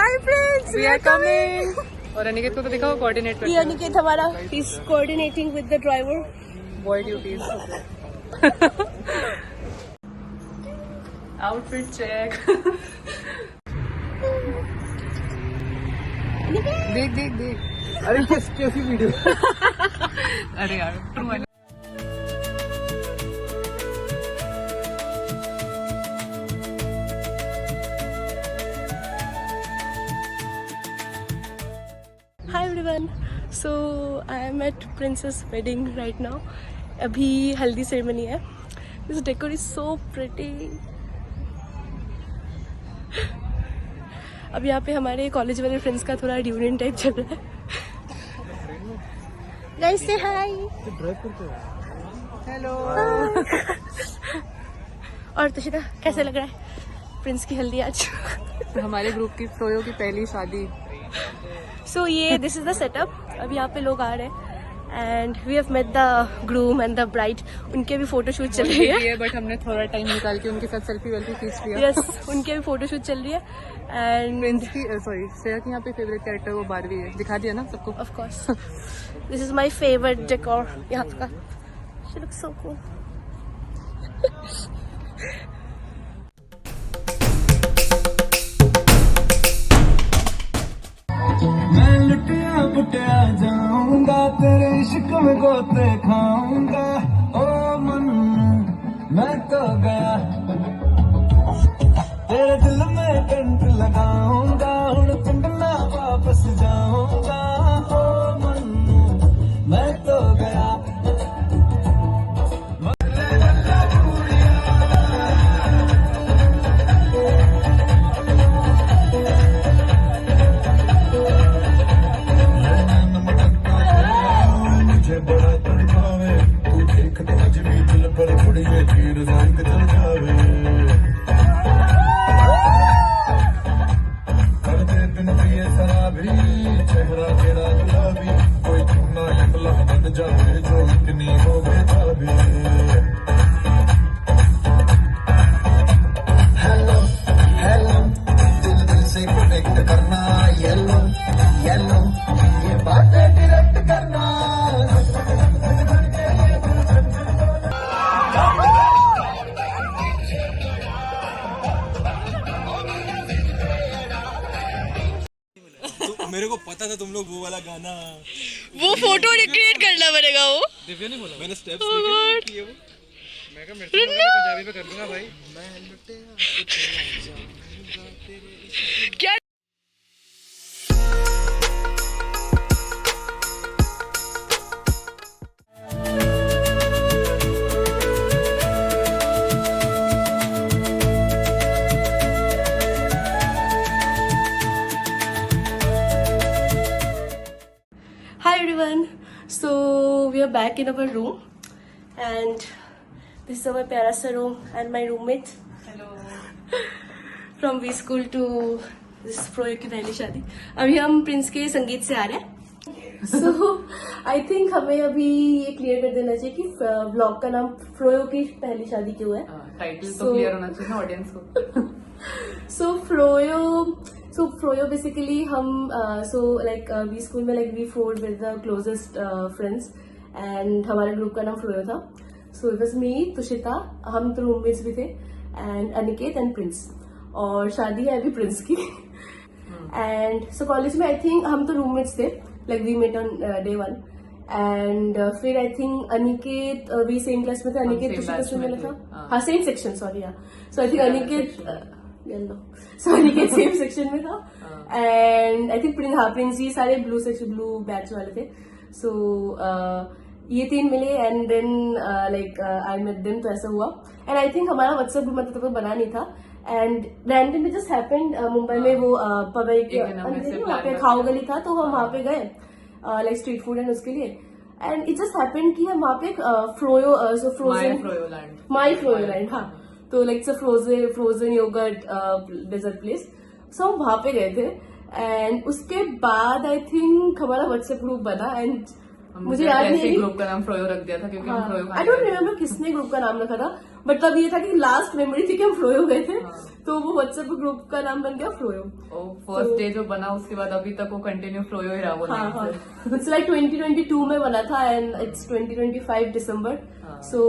Hi friends, we are coming. और अनिकेत को तो दिखाओ, कोऑर्डिनेट ये अनिकेत हमारा, he's coordinating with the driver. Boy duties. Outfit check. देख देख देख। अरे कैसी वीडियो। अरे यार ट्रू है। Hi everyone. So I am at Princess wedding right now. अभी हल्दी सेरेमनी है. This decor is so pretty. अब यहाँ पे हमारे कॉलेज वाले फ्रेंड्स का थोड़ा रियूनियन टाइप चल रहा है. Guys say hi. हेलो। और तुषिता कैसे लग रहा है प्रिंस की हल्दी आज? हमारे ग्रुप की फ्रोयो की पहली शादी। So ये this is the setup. अब यहाँ पे लोग आ रहे हैं and we have met the groom and the bride. उनके भी फोटोशूट चल रही है. बट हमने थोड़ा टाइम निकाल के उनके साथ सेल्फी वेल्फी खींच लिया। Yes, उनके भी फोटोशूट चल रही है and प्रिंस की सॉरी श्रेया की यहाँ पे फेवरेट कैरेक्टर वो बारवी है। दिखा दिया ना सबको। of course this is my favorite decor यहाँ का. She looks so cool. मैं लुटिया पुटिया जाऊंगा, तेरे इश्क में गोते खाऊंगा। ओ मन मैं तो गया, तेरे दिल में टेंट लगाऊंगा। हुण पिंड ना वापस जाऊंगा। ओ मन मैं तो गया। बड़ा तड़पावे तू देख तो अज भी दिल पर कुड़िए तीर रंग चल जावे। कर दे दिन पिए शराबी, चेहरा तेरा गुलाबी। कोई चुना यमला बन जावे जो इतनी हो बेताबी। हेलो हेलो दिल दिल से कनेक्ट करना। येलो येलो ये बातें डायरेक्ट करना। मेरे को पता था तुम लोग वो वाला गाना, वो फोटो रिक्रिएट करना पड़ेगा. वो दिव्या ने बोला, मैंने स्टेप्स देखे किए वो। मैं कहा मेरे से पंजाबी में कर दूंगा भाई। क्या Hi everyone. So we are back in our room and this is our प्यारा सा room and my roommate. Hello. From V school to this froyo की पहली शादी. अभी हम प्रिंस के संगीत से आ रहे हैं. So I think हमें अभी ये क्लियर कर देना चाहिए कि ब्लॉग का नाम फ्रोयो की पहली शादी क्यों है. टाइटल तो क्लियर होना चाहिए ना ऑडियंस को। So फ्रोयो बेसिकली हम वी स्कूल में we four with the closest friends and हमारे ग्रुप का नाम फ्रोयो था. So it was me, Tushita, हम तो रूममेट्स भी थे एंड अनिकेत एंड प्रिंस. और शादी है अभी प्रिंस की. एंड सो कॉलेज में आई थिंक हम तो रूममेट्स थे, like we met on day 1 and फिर आई थिंक अनिकेत भी सेम क्लास में थे. अनिकेत तुषिता से मिला था. हाँ same section, sorry. So I think Aniket Aniket same section में था एंड आई थिंक प्रिंस जी सारे ब्लू सेक्शन ब्लू बैच वाले थे. सो ये तीन मिले and then I met them. तो ऐसा हुआ एंड आई थिंक हमारा व्हाट्सएप भी मतलब बना नहीं था and randomly just happened. Mumbai में वो पवई के वहाँ पे खाओ गली था तो हम वहाँ पे गए लाइक स्ट्रीट फूड एंड उसके लिए. एंड इट जस्ट हैपेंड कि हम वहाँ पे Froyo frozen my Froyo land. हाँ, तो like frozen yogurt dessert place. So हम वहां पे गए थे एंड उसके बाद आई थिंक हमारा व्हाट्सएप ग्रुप बना एंड मुझे याद नहीं है ग्रुप का नाम फ्रोयो रख दिया था क्योंकि हम फ्रोयो आई डोंट रिमेम्बर किसने ग्रुप का नाम रखा था, बट तब ये था कि लास्ट मेमोरी थी कि हम फ्रोयो गए थे, तो वो व्हाट्सएप ग्रुप का नाम बन गया फ्रोयो। फर्स्ट डे जो बना उसके बाद अभी तक वो कंटिन्यू फ्रोयो ही रहा वो हाँ, इट्स लाइक 2022 में बना था and it's 2025 December, so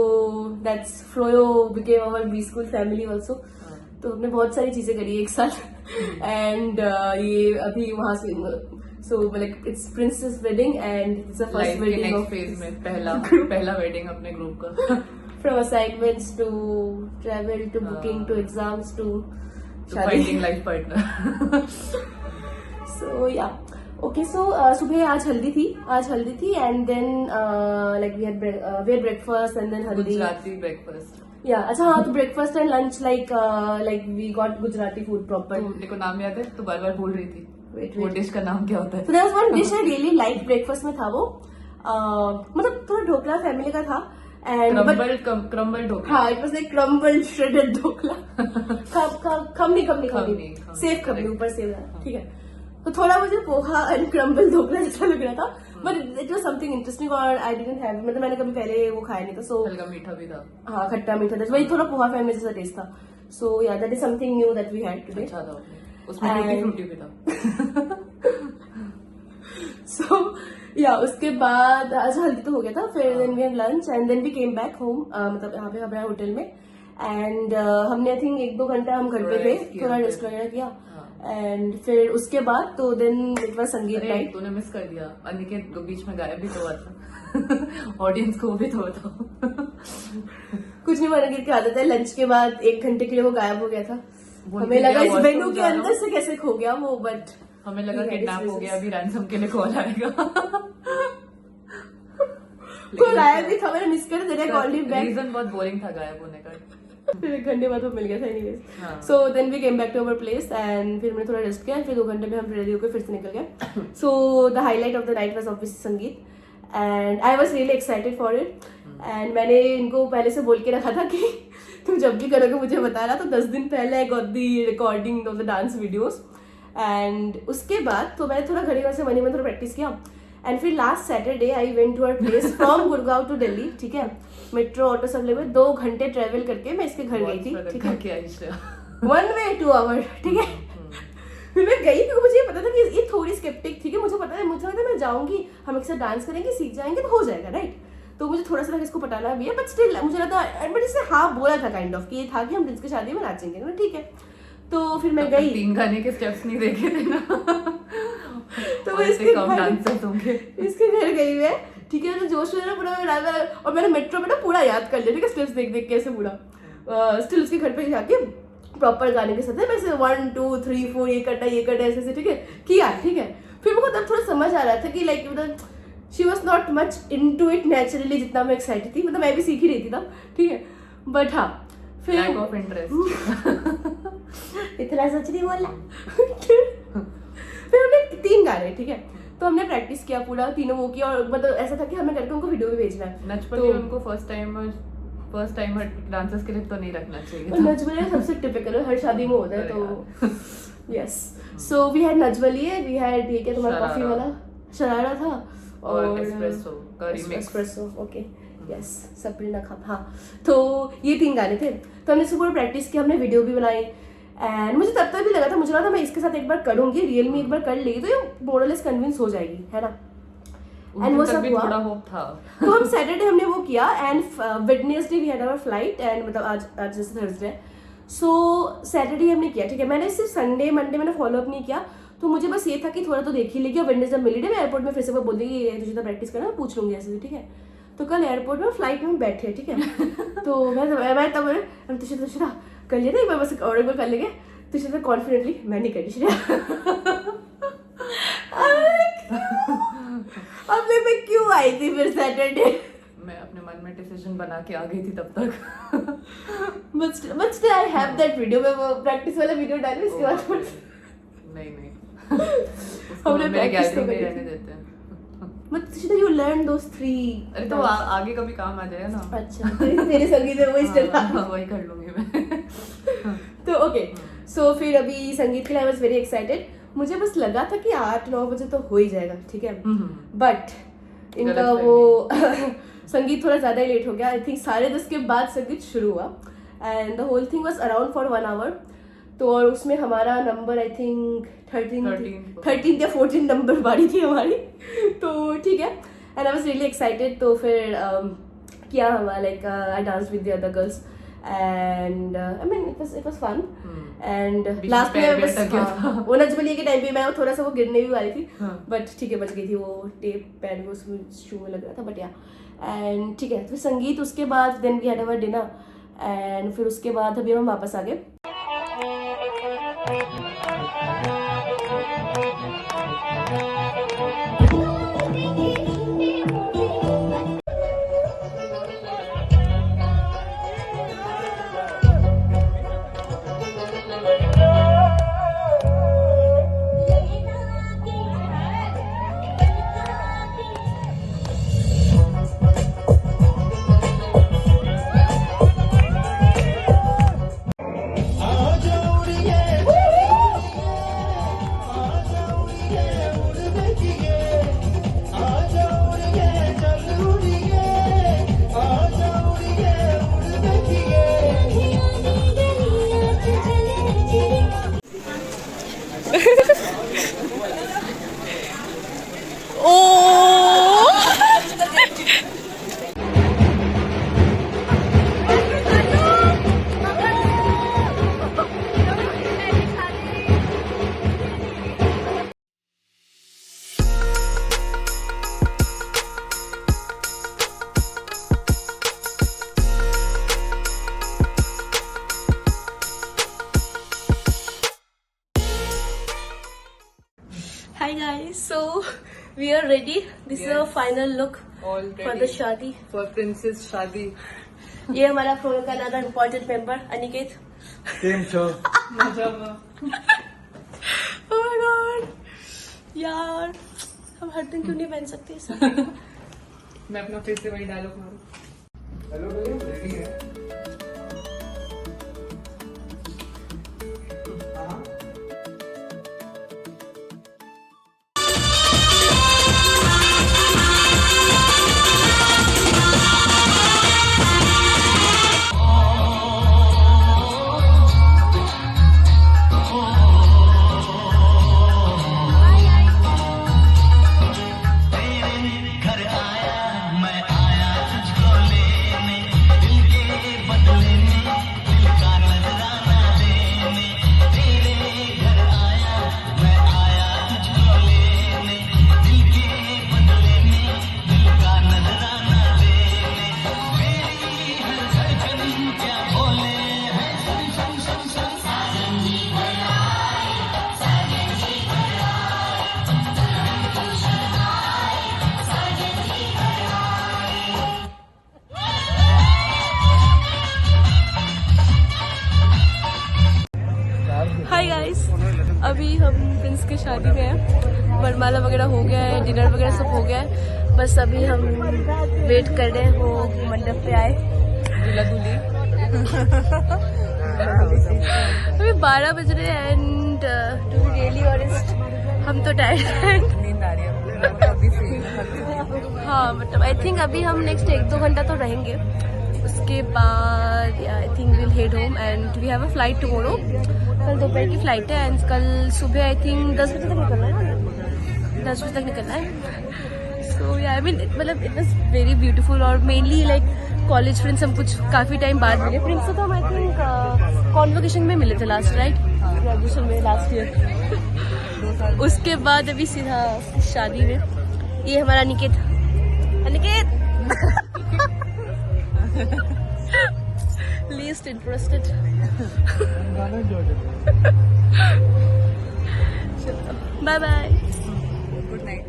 that's froyo became our B school family also. तो हमने बहुत सारी चीजें करी एक साथ एंड ये अभी वहां से so like it's princess wedding and it's the first wedding of phase में पहला वेडिंग अपने ग्रुप का। From assignments to travel to booking to exams to finding life partner. So yeah okay, so सुबह आज हल्दी थी and then like we had breakfast and then haldi Gujarati breakfast. Yeah अच्छा हाँ, तो breakfast and lunch like we got Gujarati food proper. देखो नाम याद है, तो बार बार भूल रही थी Wait. वो डिश का नाम क्या होता है? So there was one dish I really liked breakfast में था वो मतलब थोड़ा ढोकला फैमिली का था एंड क्रम्बल ढोकला। हाँ, it was like crumble shredded dhokla. Khamani sev khamani ऊपर सेव था, ठीक है। तो थोड़ा मुझे पोहा एंड क्रम्बल ढोकला जैसा लग रहा था, but it was something interesting और आई डिडंट हैव, मतलब मैंने कभी पहले वो खाया नहीं था। सो हल्का मीठा भी था। हाँ, खट्टा मीठा था, वही थोड़ा पोहा फैमिली जैसा टेस्ट था। So yeah that is something new that we had today. अच्छा था उसमें टूटी फ्रूटी भी था। सो या उसके बाद अच्छा हल्दी तो हो गया था, फिर then we had lunch and then we came back home, मतलब यहाँ पे हमारे होटल में एंड हमने आई थिंक 1-2 घंटा हम घर पे थे, थोड़ा रेस्ट वगैरह किया एंड फिर उसके बाद तो देन इट वाज संगीत नाइट। तूने मिस कर दिया, अनिकेत बीच में गायब भी तो हुआ था। ऑडियंस को भी तो बताओ। कुछ नहीं, अनिकेत की आदत है, लंच के बाद 1 घंटे के लिए वो गायब हो गया था। हमें लगा इस वेन्यू के अंदर से कैसे खो गया वो, बट हमें लगा किडनैप हो गया, अभी रैंसम के लिए कॉल आएगा। कॉल आया भी था, मैंने मिस कर दिया, कॉल ही बैक। रीजन बहुत बोरिंग था गायब होने का। फिर 1 घंटे बाद वो मिल गया था anyways. So then we came back to our place and फिर मैंने थोड़ा रेस्ट किया, फिर 2 घंटे में हम रेडी होकर फिर से निकल गए। So the highlight of the night was obviously sangeet and I was really excited for it and मैंने इनको पहले से बोल के रखा था कि तुम जब भी करोगे मुझे बताना। तो 10 दिन पहले I got the recording of the dance videos and उसके बाद तो मैंने थोड़ा घड़ी से मनी में थोड़ा प्रैक्टिस किया एंड फिर last Saturday I went to our place from Gurgaon to Delhi, ठीक है। मेट्रो ऑटो सब लेके 2 घंटे ट्रेवल करके मैं इसके घर गई थी, ठीक है। 1 way 2 hour, ठीक है। फिर मैं गई क्योंकि मुझे पता था कि ये थोड़ी स्केप्टिक थी कि मुझे पता है मैं जाऊंगी, हम एक साथ डांस करेंगे, सीख जाएंगे तो हो जाएगा, राइट। तो मुझे थोड़ा सा लगा इसको पटाना भी है, बट स्टिल मुझे लगा, बट इसने हाँ बोला था काइंड ऑफ कि ये था कि हम प्रिंस की शादी में नाचेंगे, ना ठीक है। तो फिर मैं गई, 3 गाने के स्टेप्स नहीं देखे थे ना। तो मैं इसके घर गई मैं, ठीक है। तो जोश में पूरा और मैंने मेट्रो में ना पूरा याद कर लिया, ठीक है, स्टेप्स देख देख के ऐसे पूरा। स्टिल उसके घर पे जाके प्रॉपर गाने के साथ है वैसे 1 2 3 4 ये कटा ऐसे ठीक है किया, ठीक है। फिर मुझे तब थोड़ा समझ आ रहा था कि लाइक मतलब she was not much into it naturally जितना मैं एक्साइटेड थी, मतलब मैं भी सीख ही रही थी तब, ठीक है। बट हाँ फिर लैक ऑफ इंटरेस्ट। इतना सच नहीं बोला। फिर हमने 3 गाने, ठीक है, तो हमने प्रैक्टिस किया पूरा, तीनों वो किया और मतलब ऐसा था कि हमें करके उनको वीडियो भी भेजना है। नचपली उनको फर्स्ट टाइम डांसर्स के लिए तो नहीं रखना चाहिए। नचबली सबसे टिपिकल है, हर शादी में होता है, तो यस। सो वी हैड नचबली, वी हैड ये क्या तुम्हारा कॉफी वाला शरारा था और एस्प्रेसो, ओके यस, सप्रीना कप, हाँ। तो ये 3 गाने थे, तो हमने सुबह प्रैक्टिस किया, हमने वीडियो भी बनाई एंड मुझे तब तक भी लगा था, मुझे लगा था मैं इसके साथ एक बार करूंगी, रियल में एक बार कर लेगी तो ये मोरलेस कन्विंस हो जाएगी, है ना। एंड वो सब हुआ, होप था। तो हम सैटरडे हमने वो किया and Wednesday we had our flight and मतलब आज जैसे थर्सडे, सो सैटरडे हमने किया, ठीक है। मैंने सिर्फ संडे मंडे मैंने फॉलो अप नहीं किया, तो मुझे बस ये था कि थोड़ा तो देख ही लेगी और वेडनेसडे जब मिली मैं एयरपोर्ट में फिर से बोल देगी तुझे तो प्रैक्टिस करना, पूछ लूंगी ऐसे, ठीक है। तो कल एयरपोर्ट में फ्लाइट में बैठे, ठीक है। तो मैं तब तुझे कर लिया था एक बार, बस और एक बार कर लेंगे, तुझे कॉन्फिडेंटली मैं नहीं करी। अब मैं क्यों आई थी फिर सैटरडे, मैं अपने मन में डिसीजन बना के आ गई थी तब तक। But still I have that video, मैं वो प्रैक्टिस वाला वीडियो डाली उसके बाद नहीं हमने प्रैक्टिस तो नहीं रहने देते हैं। बट तुझे यू लर्न दोस 3। अरे तो आगे कभी काम आ जाएगा ना। अच्छा तेरे संगीत में वही स्टेप वही कर लूंगी मैं। तो ओके, सो फिर अभी संगीत के लिए आई वाज वेरी एक्साइटेड। मुझे बस लगा था कि 8-9 बजे तो हो ही जाएगा, ठीक है। बट इनका वो संगीत थोड़ा ज़्यादा ही लेट हो गया। आई थिंक 10:30 के बाद संगीत शुरू हुआ and the whole thing was around for 1 hour. तो और उसमें हमारा नंबर आई थिंक 13 या 14 नंबर बारी थी हमारी। तो ठीक है, and I was really excited. तो फिर किया हमारा like I dance with the other girls and I mean it was fun. And last में बस वो नजबलिए के टाइम पे मैं थोड़ा सा वो गिरने भी वाली थी, बट ठीक है बच गई थी, वो टेप पैड वो उसमें शू में लग रहा था, बट या एंड ठीक है। फिर संगीत उसके बाद then we had our dinner and फिर उसके बाद अभी हम वापस आ गए। Hi guys, so we are ready. This is our final look for the शादी. For princess शादी. ये हमारा फ्लोर का another important member Aniket. Same show. Oh my god, यार हम हर दिन क्यों नहीं पहन सकते इसे? मैं अपना फिर से वही डायलॉग मारूं। हेलो भैया, रेडी है? हाय गाइस, अभी हम प्रिंस की शादी में हैं। वरमाला वगैरह हो गया है, डिनर वगैरह सब हो गया है, बस अभी हम वेट कर रहे हैं वो मंडप पे आए। दूल्हा दूल्ही। अभी 12 बज रहे हैं and to be really honest हम तो टायर्ड हैं। नींद आ रही है अभी से। हाँ मतलब आई थिंक अभी हम नेक्स्ट 1-2 घंटा तो रहेंगे, उसके बाद I think will head home and we have a flight tomorrow. कल दोपहर की फ्लाइट है एंड कल सुबह आई थिंक 10 बजे तक निकलना है, 10 बजे तक निकलना है। सो या आई मीन मतलब इट वाज वेरी ब्यूटीफुल और मेनली लाइक कॉलेज फ्रेंड्स हम कुछ काफ़ी टाइम बाद मिले। फ्रेंड्स से तो हम आई थिंक कॉन्वोकेशन में मिले थे लास्ट, राइट, ग्रेजुएशन में लास्ट ईयर। उसके बाद अभी सीधा शादी में। ये हमारा Aniket least interested. Bye bye. Good night.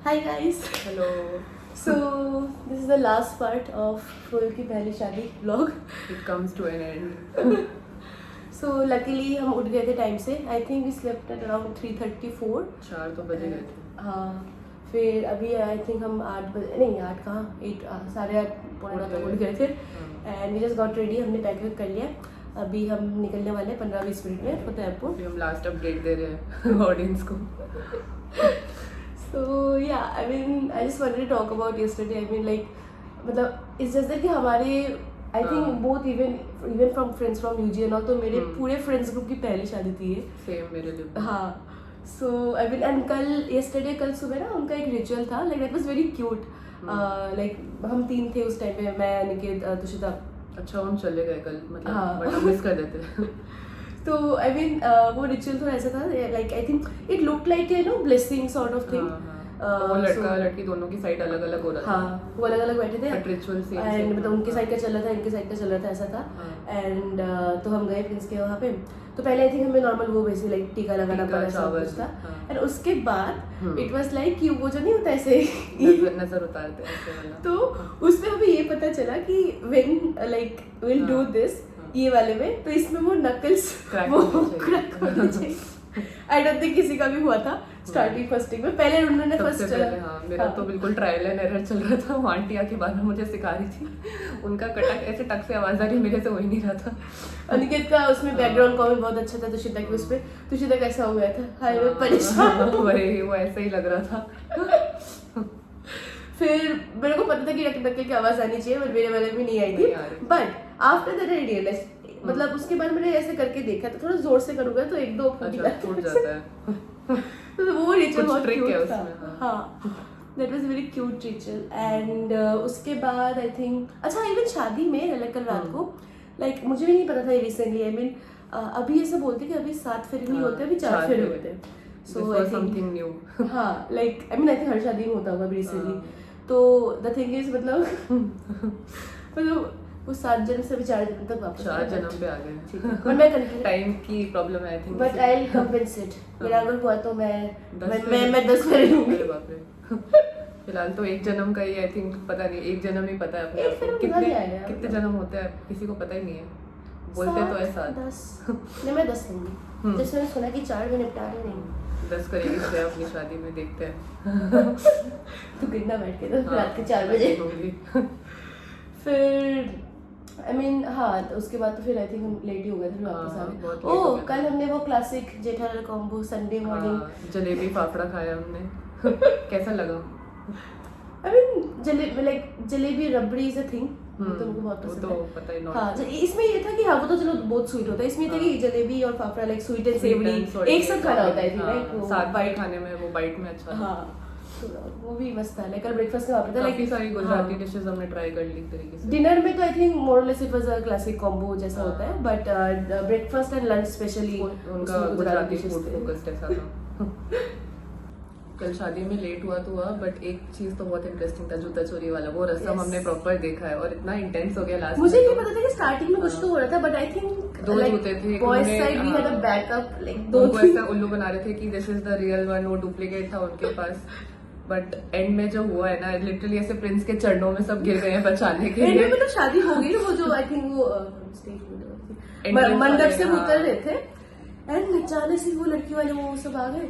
Hi guys. Hello. So this is the last part of फूल की पहली शादी vlog. It comes to an end. So luckily हम उठ गए थे टाइम से. I think we slept at around 3:34. 4 तो बजे गए थे। हाँ, फिर अभी आई थिंक हम 8 बजे नहीं 8 कहाँ 8 8:30 पौने 9 तक उठ गए थे and we just got ready. हमने पैक कर लिया। अभी हम निकलने वाले हैं 15-20 मिनट में फतेहपुर. अभी हम लास्ट अपडेट दे रहे हैं ऑडियंस को. So yeah, I mean, I just wanted to talk about yesterday. I mean, like, मतलब it's just that कि हमारे I think both even from friends from UG and all, तो मेरे पूरे friends group की पहली शादी थी ये. सेम मेरे लिए. हाँ. So I mean, and कल सुबह ना उनका एक रिचुअल था. Like that was very cute. Like हम 3 थे उस टाइम पे, मैं, अनिकेत, तुषिता. अच्छा हम चले गए कल, मतलब हाँ. बट मिस कर देते. तो आई मीन वो रिचुअल थोड़ा ऐसा था, like I think it look like you know blessing sort of thing. वो लड़का लड़की दोनों की साइड अलग अलग हो रहा था. हाँ, वो अलग अलग बैठे थे. रिचुअल सेम एंड मतलब उनकी साइड का चल रहा था, इनकी साइड का चल रहा था, ऐसा था. एंड तो हम गए प्रिंस के वहाँ पे. तो पहले आई थिंक हमें नॉर्मल वो वैसे लाइक टीका लगाना पड़ा, सब कुछ था. एंड उसके बाद इट वाज लाइक कि वो जो नहीं होता ऐसे नजर उतारते हैं ऐसे वाला. तो उसमें हमें ये पता चला कि when like will do this ये वाले में, तो इसमें वो नकल्स क्रैक होने चाहिए. आई डोंट थिंक किसी का भी हुआ था स्टार्टिंग फर्स्टिंग में. पहले उन्होंने फर्स्ट मेरा तो बिल्कुल ट्रायल एंड एरर चल रहा था. वो आंटी आके बाद में मुझे सिखा रही थी. उनका कटक ऐसे टक से आवाज आ रही, मेरे से हो ही नहीं रहा था. अनिकेत का उसमें बैकग्राउंड कॉमेंट बहुत अच्छा था. तुषिता की उसपे, तुषिता कैसा हो गया था, हाय मैं परेशान. वही वो ऐसा ही लग रहा था. फिर मेरे को पता था कि नकल की आवाज आनी चाहिए, पर मेरे वाले में नहीं आई थी. But after that I realise, मतलब उसके बाद मैंने ऐसे करके देखा तो थोड़ा जोर से करूंगा तो 1-2 फूट जाता है. तो वो रिचुअल बहुत ट्रिक है क्यूट था. उसमें. हाँ, that was very cute ritual. And उसके बाद आई थिंक अच्छा इवन शादी में लाइक कल रात को, लाइक मुझे भी नहीं पता था ये रिसेंटली. आई मीन अभी ऐसा बोलते कि अभी 7 फेरे नहीं होते, अभी 4 फेरे होते हैं. So I something new. हाँ, like I mean I think हर शादी में होता होगा रिसेंटली. तो द थिंग इज मतलब वो 7 जन्म से भी 4 जन्म तक वापस 4 जन्म पे आ गए. पर मैं टाइम की प्रॉब्लम है I think. But I will compensate. मेरा अगर हुआ तो मैं 10 फेरे लूंगी. बाप रे. फिलहाल तो 1 जन्म का ही आई थिंक, पता नहीं 1 जन्म ही पता है अपने एक आप को. फिर मजा नहीं आएगा. कितने जन्म होते हैं किसी को पता ही नहीं है. बोलते तो है 7 10 नहीं, मैं 10 लूंगी. जैसे मैंने सुना कि 4 में निपटा रहे नहीं. 10 करेगी श्रेया अपनी शादी में, देखते हैं. तो गिरना बैठ के तो रात के 4 बजे. फिर आई मीन हाँ, तो उसके बाद तो फिर आई थिंक हम लेट ही हो गए थे वापस आ गए. ओह, कल हमने वो classic Jethalal combo Sunday morning jalebi fafda खाया हमने. कैसा लगा? I mean jalebi rabri is a thing. तो मुझे बहुत पसंद है. वो तो पता ही. हाँ, इसमें ये था कि हाँ वो तो चलो बहुत स्वीट होता है. इसमें था कि जलेबी और fafda like sweet and savoury एक साथ खाना होता है. लाइक वो साथ बाइट खाने में, वो बाइट में अच्छा. हाँ, तो वो भी मस्त था. लाइक कल ब्रेकफास्ट में था, काफी सारी गुजराती डिशेस हमने ट्राई कर ली तरीके से. डिनर में तो I think more less it was a classic combo जैसा होता है. But breakfast and lunch specially उनका गुजराती फूड फोकस्ड ऐसा था. कल शादी में लेट हुआ तो हुआ, बट एक चीज तो बहुत इंटरेस्टिंग था, जूता चोरी वाला. वो रस्म हमने प्रॉपर देखा है और इतना इंटेंस हो गया लास्ट. मुझे नहीं पता था कि स्टार्टिंग में कुछ तो हो रहा था, बट आई थिंक 2 जूते थे. Boys side we had a backup like 2 ऐसा उल्लू बना रहे थे कि this is the real one, वो डुप्लीकेट था उनके पास. बट एंड में जो हुआ है ना, लिटरली ऐसे प्रिंस के चरणों में सब गिर गए हैं बचाने के लिए. मतलब शादी हो गई ना, वो जो आई थिंक वो स्टेज मंडप से उतर रहे थे एंड अचानक से वो लड़की वाले वो सब आ गए.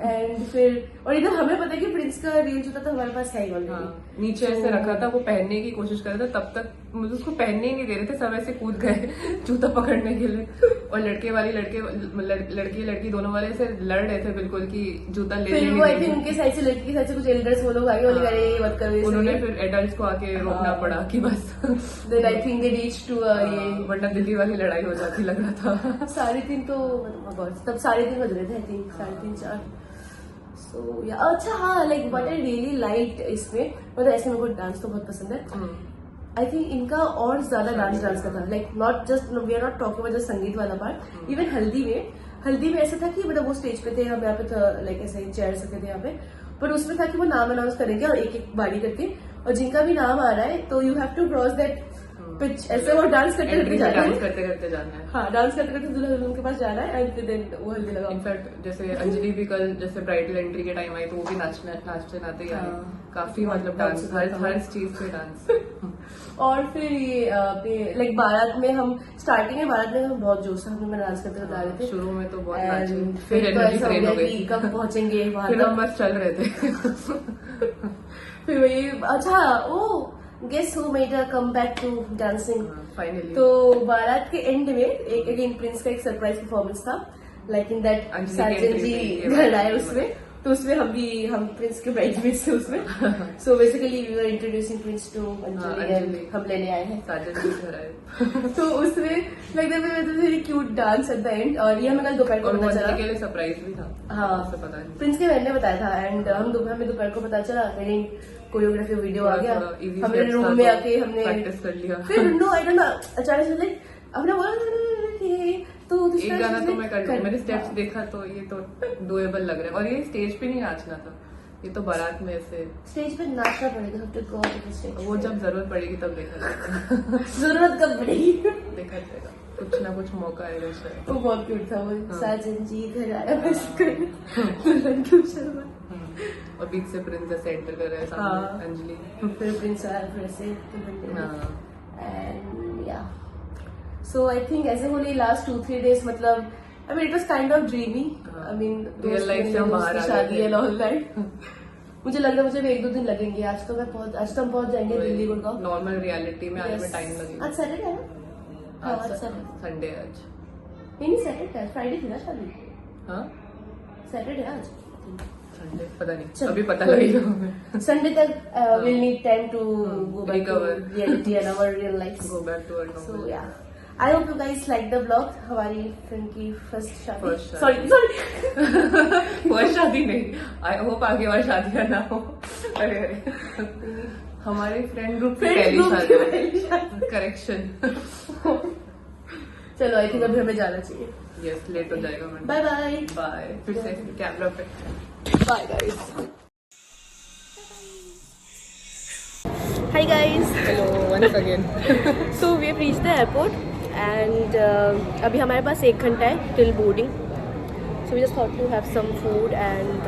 एंड फिर और इधर हमें पता है कि प्रिंस का रियल जूता तो हमारे पास है ही ऑलरेडी. नीचे ऐसे रखा था, वो पहनने की कोशिश कर रहा था, तब तक मुझे उसको पहनने ही नहीं दे रहे थे. सब ऐसे कूद गए जूता पकड़ने के लिए. और लड़की दोनों वाले से लड़ रहे थे बिल्कुल कि जूता ले. फिर वो आई थिंक उनके साइड से लड़की के साइड से कुछ एल्डर्स वो लोग आगे बोले अरे मत करो. उन्होंने फिर एडल्ट्स को आके रोकना पड़ा कि बस. Then I think they reach to ये, वरना दिल्ली वाली लड़ाई हो जाती लग रहा था. 3:30 तो तब 3:30 बज रहे थे आई थिंक 3:30-4. So, yeah. अच्छा हाँ, like what I really liked इसमें, मतलब ऐसे मेरे को डांस तो बहुत पसंद है. आई थिंक इनका और ज्यादा डांस का था. Like not just we are not talking about just sangeet वाला पार्ट. इवन हल्दी में ऐसा था कि मतलब वो स्टेज पे थे, हम यहाँ पे था लाइक ऐसे चेयर सकते थे यहाँ पे. पर उसमें था कि वो नाम अनाउंस करेंगे और एक एक बारी करके, और जिनका भी नाम आ रहा है तो you have to cross that pitch. ऐसे वो डांस करते जाना है. हाँ, डांस करते दूल्हा दुल्हन के पास जाना है एंड देन वो हल्दी लगा. इनफैक्ट जैसे अंजलि भी कल जैसे ब्राइडल एंट्री के टाइम आई तो वो भी नाचते नाते ही आई. काफी मतलब डांस, हर चीज से डांस. और फिर ये लाइक बारात में हम स्टार्टिंग में हम बहुत जोश से हम डांस करते हुए आ रहे थे. शुरू में तो बहुत नाचे, फिर एनर्जी ट्रेन हो गई कब पहुंचेंगे वहां. फिर हम बस चल रहे थे. फिर वही अच्छा guess who made a comeback to dancing. Finally. तो बारात के एंड में एक अगेन प्रिंस का एक सरप्राइज परफॉर्मेंस था, लाइक इन दैट अंजलि साजन के जी entry घर आए उसमें. तो उसमें हम प्रिंस के ब्राइडमेट्स थे उसमें. So basically we were introducing prince to Anjali and हम लेने आए हैं. साजन जी घर आए. तो उसमें like that very cute dance at the end. और ये हमें कल दोपहर को और वो पता अंजलि के चला. लिए सरप्राइज भी था. हाँ, उसे पता नहीं. प्रिंस के बहन ने बताया था. एंड हमें दोपहर को पता चला, मेरी कोरियोग्राफी वीडियो आ गया. थोड़ा easy हमने steps रूम था में तो आके हमने practice कर लिया. फिर नो आई डोंट नो अचानक से लाइक हमने बोला तो एक गाना तो मैं कर मैंने स्टेप्स हाँ. देखा तो ये तो डुएबल लग रहा है. और ये स्टेज पे नहीं नाचना था, ये तो बारात में ऐसे स्टेज पे नाचना पड़ेगा. हम तो गो ऑन स्टेज. वो जब जरूरत पड़ेगी तब देखा जाएगा. जरूरत कब पड़ेगी. देखा जाएगा, कुछ ना कुछ मौका आएगा शायद. वो बहुत क्यूट था. वो हाँ. साजन जी घर आया बस कर दुल्हन क्यों शर्मा. और बीच से प्रिंस जैसे एंटर कर रहे हैं हाँ. सामने अंजलि. फिर प्रिंस आया फिर से हाँ. एंड या सो आई थिंक ऐसे होली लास्ट 2-3 days मतलब I mean it was kind of dreamy. हाँ. I mean Real life से हम बाहर आ गए शादी थे. And all that. मुझे लग रहा है मुझे भी 1-2 दिन लगेंगे. आज तो हम पहुंच जाएंगे दिल्ली गुड़गांव. नॉर्मल रियलिटी में आने में Yes. टाइम लगेगा. आज सैटरडे है ना. हाँ, आज सैटरडे. संडे आज. नहीं सैटरडे है. फ्राइडे थी ना शादी. हाँ सैटरडे आज. संडे पता नहीं, चलो, अभी पता कोई लगेगा. नहीं. संडे तक we'll need time to go back to Recover. reality and our real lives. Go back to our So normal. yeah, I hope you guys like the vlog. हमारी फ्रेंड की फर्स्ट शादी. First शादी. Sorry. First शादी नहीं, I hope आगे और शादियां ना हो. अरे अरे हमारे फ्रेंड ग्रुप की पहली शादी. करेक्शन. चलो आई थिंक अभी हमें जाना चाहिए. यस, लेट हो जाएगा. Bye bye. बाय. फिर से कैमरा पे. Bye guys. Hi guys. Hello once again. So we have reached the airport and अभी हमारे पास 1 घंटा है till boarding. So we just thought to have some food and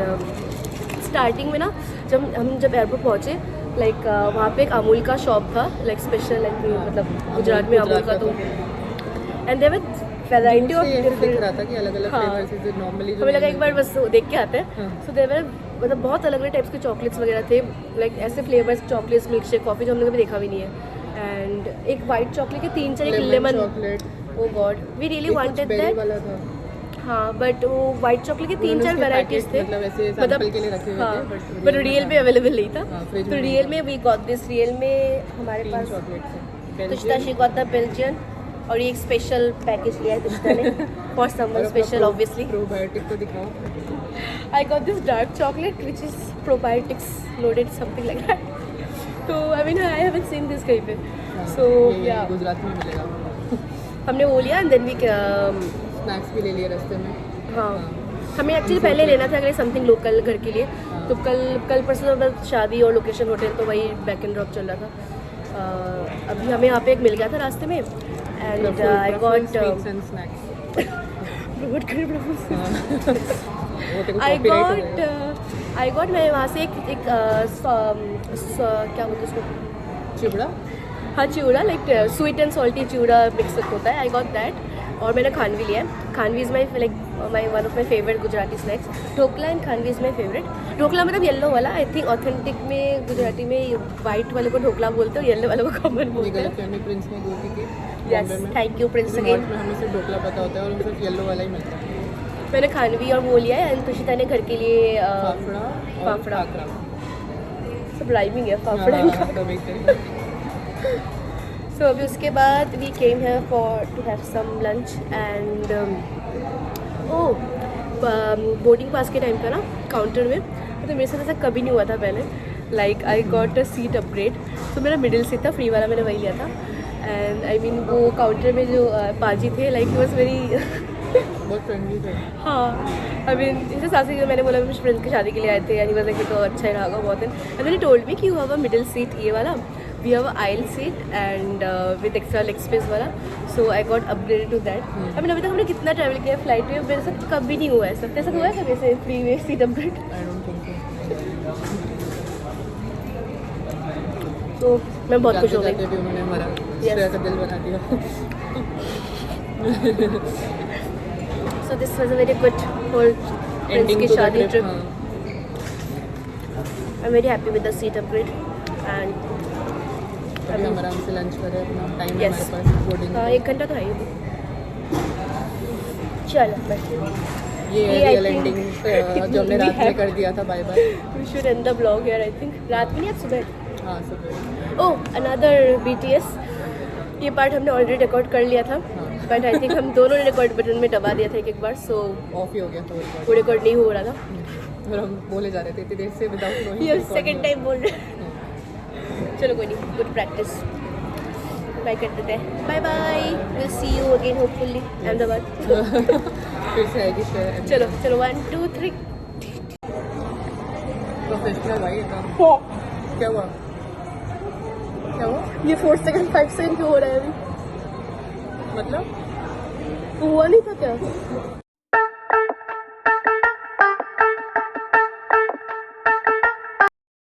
starting में ना जब एयरपोर्ट पहुँचे लाइक वहाँ पे एक अमूल का शॉप था लाइक स्पेशल लाइक मतलब गुजरात में अमूल का तो and there were variety of दिख रहा था कि अलग अलग हाँ. फ्लेवर्स जो नॉर्मली हमें लगा एक बार बस देख के आते हैं. हाँ. सो देवर मतलब बहुत अलग अलग टाइप्स के चॉकलेट्स वगैरह थे लाइक ऐसे flavours chocolates milk shake coffee जो हम लोग कभी देखा भी नहीं है. एंड एक वाइट चॉकलेट के 3-4 एक lemon. Chocolate. Oh god we really wanted that. वाला था. हाँ बट वो वाइट चॉकलेट के 3-4 वेराइटीज थे मतलब ऐसे सैंपल के लिए रखे हुए हाँ थे. बट रियल में अवेलेबल नहीं था. हाँ, fridge तो में रियल में वी गॉट दिस. रियल में हमारे पास chocolate Tushta she got the Belgian और ये एक स्पेशल पैकेज लिया है तुष्टा ने for someone special obviously. Probiotic तो दिखाओ. I got this dark chocolate which is probiotics loaded something like that. So I mean I haven't seen this कहीं पे. So yeah गुजरात में मिलेगा. हमने वो लिया and then we स्नैक्स भी ले लिए रास्ते में. हाँ हमें एक्चुअली पहले लेना था अगर समथिंग लोकल घर के लिए. तो कल परसों बस शादी और लोकेशन होटल तो वही बैक एंड ड्रॉप चल रहा था. अभी हमें यहाँ पे एक मिल गया था रास्ते में and I got sweets and snacks. I got मैं वहाँ से एक क्या बोलते उसको चिबड़ा. हाँ chivda like sweet and salty chivda mix होता है. I got that. और मैंने खानवी लिया है. Khandvi is my like my one of my favourite Gujarati snacks. Dhokla and khandvi is my favourite. Dhokla मतलब येलो वाला. आई थिंक ऑथेंटिक में गुजराती में वाइट वाले को ढोकला बोलते हो, येलो वाले को कॉमन बोलते हैं. प्रिंस ने गोभी की. Yes thank you Prince again. में हमें सिर्फ ढोकला पता होता है और सिर्फ येलो वाला ही मिलता है. मैंने खानवी और वो लिया है एंड तुषिता ने घर के लिए फाफड़ा और फाफड़ा. खाकरा. सब राइमिंग है फाफड़ा. हाँ, सब एक तरीके. सो अभी उसके बाद वी केम है for to have some lunch and boarding pass के टाइम का ना काउंटर में तो मेरे साथ ऐसा कभी नहीं हुआ था पहले. Like I got a seat upgrade. तो मेरा मिडिल सीट था फ्री वाला मैंने वही लिया था. एंड आई मीन वो काउंटर में जो पाजी थे लाइक ही वॉज वेरी बहुत फ्रेंडली थे. हाँ आई मीन इनसे साथ ही मैंने बोला मेरे फ्रेंड्स की शादी के लिए आए थे एंड ही वाज लाइक तो अच्छा ही रहा बहुत दिन. And then he told me कि you have a middle seat ये वाला. We have a aisle seat and with extra leg space वाला. So I got upgraded to that. I mean अभी तक हमने कितना ट्रैवल किया फ्लाइट में मेरे साथ कभी नहीं हुआ है. सब ऐसा हुआ है कभी ऐसे फ्री में seat upgrade. I don't think तो मैं बहुत खुश हो गई. भी उन्होंने हमारा Yes. का दिल बना दिया. So this was a very good whole Prince की शादी trip. I'm very happy with the seat upgrade and अभी हम आराम से लंच करें, अपना टाइम है Yes. हमारे पास बोर्डिंग। हाँ 1 घंटा तो है ही। चलो बैठो। ये ये I रियल think एंडिंग जो हमने we रात में have- कर दिया था। Bye bye. We should end the blog here I think. रात में नहीं, आज सुबह। हाँ सुबह। ओह अनदर BTS, ये पार्ट हमने ऑलरेडी रिकॉर्ड कर लिया था, बट आई थिंक हम दोनों ने रिकॉर्ड बटन में दबा दिया था एक बार, सो ऑफ ही हो गया था वो रिकॉर्ड नहीं हो रहा था। और हम बोले जा रहे थे इतनी देर से विदाउट नोइंग। ये सेकंड टाइम बोल रहे हैं। चलो कोई नहीं, गुड प्रैक्टिस। बाय कर देते हैं। Bye bye, will see you again hopefully Ahmedabad. फिर से आएगी फिर। चलो चलो 1 2 3। प्रोफेशनल भाई ये काम। क्या हुआ? क्या हुआ? ये 4 सेकंड 5 सेकंड क्यों हो रहा है अभी? मतलब हुआ नहीं था क्या?